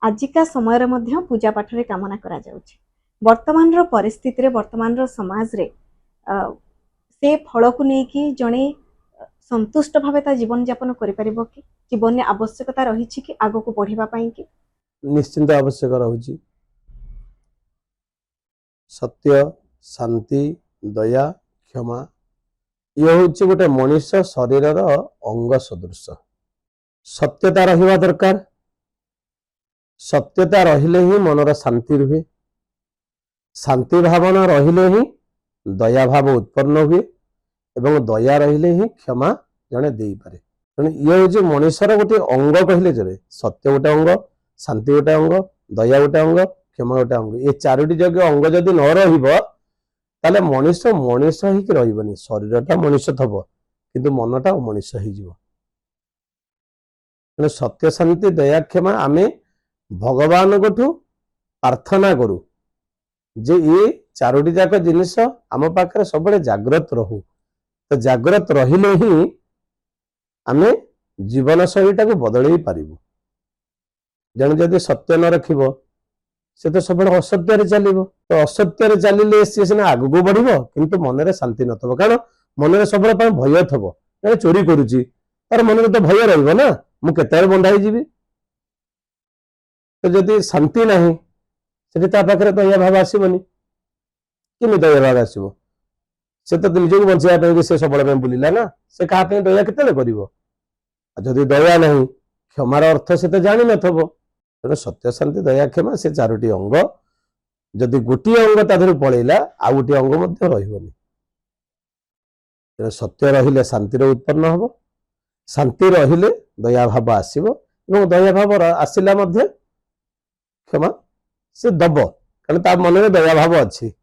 आजिका समय पूजा पाठ रे कामना करा जाउछि। वर्तमान रो परिस्थिति रे वर्तमान रो समाज रे से फल को लेकिन जड़े संतुष्ट भाव ता जीवन यापन करि परिबो कि जीवन में आवश्यकता रही कि आगो को बढ़िबा पई कि निश्चिंत आवश्यक रहुछि। सत्य, शांति, दया, क्षमा ये हूँ गोटे मनीष शरीर अंग सदृश। सत्यता रहिबा दरकार। सत्यता रहिले ही मनर शांति रुहे। शांति भावना रहिले ही दया भाव उत्पन्न हुए एवं दया रहिले ही क्षमा जड़े दे पारे। तेणु ये हूँ मनीषर गोटे अंग कहले चले। सत्य गोटे अंग, शांति गोटे अंग, दया गोटे अंग, क्षमा गोटे अंग। ये चारोटी जगह अंग जदि न रहिबो ताले मनीष मनीष ही रहिबनी। शरीरटा मनीष थब किंतु मनटा मनीष ही जीव। तेणु सत्य, शांति, दया, क्षमा आमे भगवान को प्रार्थना करू जे ये चारोटी जाक जिनिस आम पाखे सब जाग्रत रहू। तो जाग्रत रहिले ही आमे जीवन शैलीटा को बदल पारिबु। जन जदि सत्य न रखिबो से तो सब असत्य चलो। तो असत्य चलिले सी सीना आग को बढ़िबो किंतु मनरे शांति नथबो। कारण मनरे सब भय थबो। जने चोरी करूची तार मन तो भय रहिबो ना, मु केते बंधाई जीवी। तो जदि शांति नहीं से पाखे दया भाव आसबनी कि दया भाव आसो। से तो निजक बचाई से सब बुलिला ना, से क्या दया केते करी। दया नहीं क्षमार अर्थ से तो जानी नथबो। तेणु सत्य, शांति, दया, क्षमा से चारोटी अंग जदि गोटे अंग ताधर पलैला आ गोटे अंग मध्य रहिबनी। तेणु सत्य रहिले शांतिर उत्पन्न हबो, शांति रहिले दया भाव आसीबो एवं दया भाव आसिला मध्य क्षमा से दब। कारण ता मन में दया भाव अच्छी।